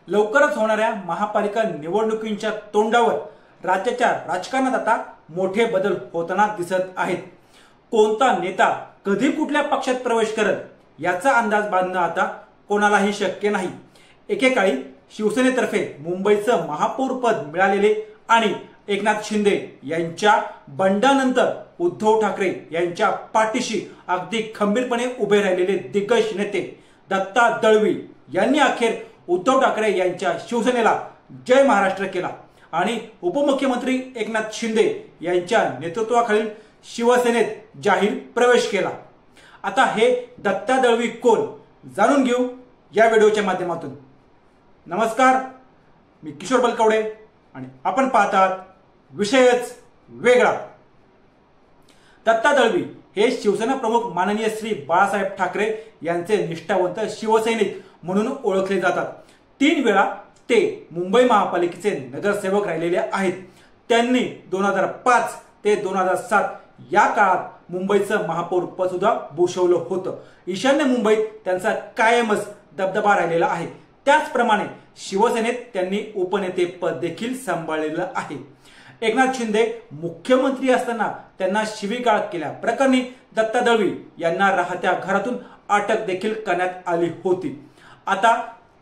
लवकरच होणाऱ्या महापालिका निवडणुकींच्या तोंडावर राज्याच्या राजकारणात आता मोठे बदल होताना दिसत आहेत। कोणता नेता कधी कुठल्या पक्षात प्रवेश करत याचा अंदाज बांधणं आता कोणालाही शक्य नाही। एकेकाळी शिवसेनेतर्फे मुंबईचं महापौर पद मिळालेले आणि एकनाथ शिंदे यांच्या बंडानंतर उद्धव ठाकरे यांच्या पाठीशी अगदी खंबीरपणे उभे राहिलेले दिग्गज नेते दत्ता दळवी यांनी अखेर उद्धव ठाकरे यांच्या शिवसेनेला जय महाराष्ट्र केला आणि उपमुख्यमंत्री एकनाथ शिंदे यांच्या नेतृत्वाखालील शिवसेनेत जाहीर प्रवेश केला। आता हे दत्ता दळवी कोण जाणून घेऊ या व्हिडिओच्या माध्यमातून। नमस्कार, मी किशोर बलकवडे आणि आपण पाहतात विषयच वेगळा। दत्ता दळवी हे शिवसेना प्रमुख माननीय श्री बाळासाहेब ठाकरे यांचे निष्ठावंत शिवसैनिक म्हणून ओळखले जातात। 3 वेळा ते मुंबई महापालिकेचे नगरसेवक राहिलेले आहेत। त्यांनी 2005 ते 2007 या काळात मुंबईचं महापौर पद सुद्धा भूषवलं होतं। ईशान्य मुंबईत त्यांचा कायमच दबदबा राहिलेला आहे। त्याचप्रमाणे शिवसेनेत त्यांनी उपनेते पद देखील सांभाळलेलं आहे। एकनाथ शिंदे मुख्यमंत्री असताना त्यांना शिवीगाळ केल्या प्रकरणी दत्ता दळवी यांना राहत्या घरातून अटक देखील करण्यात आली होती। आता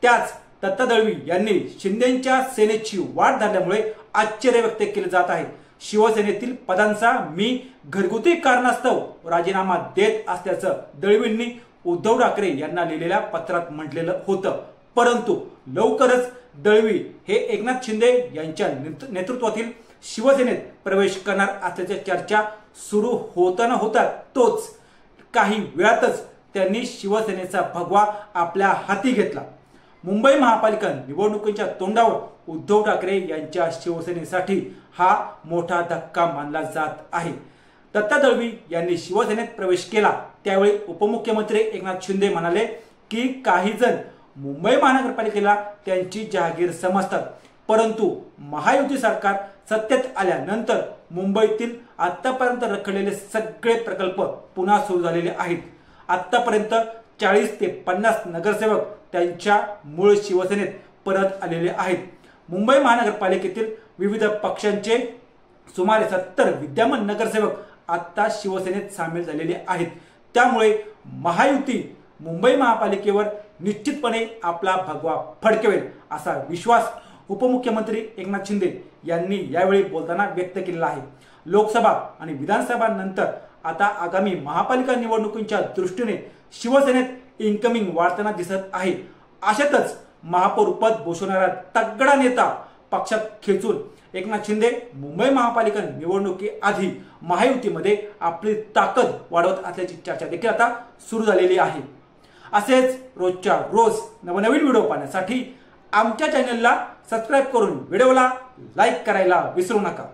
त्याच दत्ता दळवी यांनी शिंदेच्या सेनेची वाट धरल्यामुळे आश्चर्य व्यक्त केले जात आहे। शिवसेनेतील पदांचा मी घरगुती कारणास्तव राजीनामा देत असल्याचं दळवींनी उद्धव ठाकरे यांना लिहिलेल्या पत्रात म्हटलेलं होतं। परंतु लवकरच दळवी हे एकनाथ शिंदे यांच्या नेतृत्वातील शिवसेनेत प्रवेश करणार असल्याच्या चर्चा सुरू होताना होता तोच काही वेळातच त्यांनी शिवसेनेचा भगवा आपल्या हाती घेतला। मुंबई महापालिका निवडणुकीच्या तोंडावर उद्धव ठाकरे यांच्या शिवसेनेसाठी हा मोठा धक्का मानला जात आहे। दत्ता दळवी यांनी शिवसेनेत प्रवेश केला त्यावेळी उपमुख्यमंत्री एकनाथ शिंदे म्हणाले की काही जण मुंबई महानगरपालिकेला त्यांची जहागीर समजतात, परंतु महायुती सरकार सत्तेत आल्यानंतर मुंबईतील आतापर्यंत रखडलेले सगळे प्रकल्प पुन्हा सुरू झालेले आहेत। आतापर्यंत 40 ते 50 नगरसेवक त्यांच्या मूळ शिवसेनेत परत आलेले आहेत। मुंबई महानगरपालिकेतील विविध पक्षांचे सुमारे 70 विद्यमान नगरसेवक आता शिवसेनेत सामील झालेले आहेत। त्यामुळे महायुती मुंबई महापालिकेवर निश्चितपणे आपला भगवा फडकवेल असा विश्वास उपमुख्यमंत्री एकनाथ शिंदे यांनी यावेळी बोलताना व्यक्त केलेला आहे। लोकसभा आणि विधानसभा नंतर आता आगामी महापालिका निवडणुकीच्या दृष्टीने शिवसेनेत इन्कमिंग वाढताना दिसत आहे। अशातच महापौर पद भूषवणारा तगडा नेता पक्षात खेचून एकनाथ शिंदे मुंबई महापालिका निवडणुकीआधी महायुतीमध्ये आपली ताकद वाढवत असल्याची चर्चा देखील आता सुरू झालेली आहे। असेच रोजच्या रोज नवनवीन व्हिडिओ पाहण्यासाठी आमच्या चॅनलला सबस्क्राइब करून व्हिडिओला लाईक करायला विसरू नका।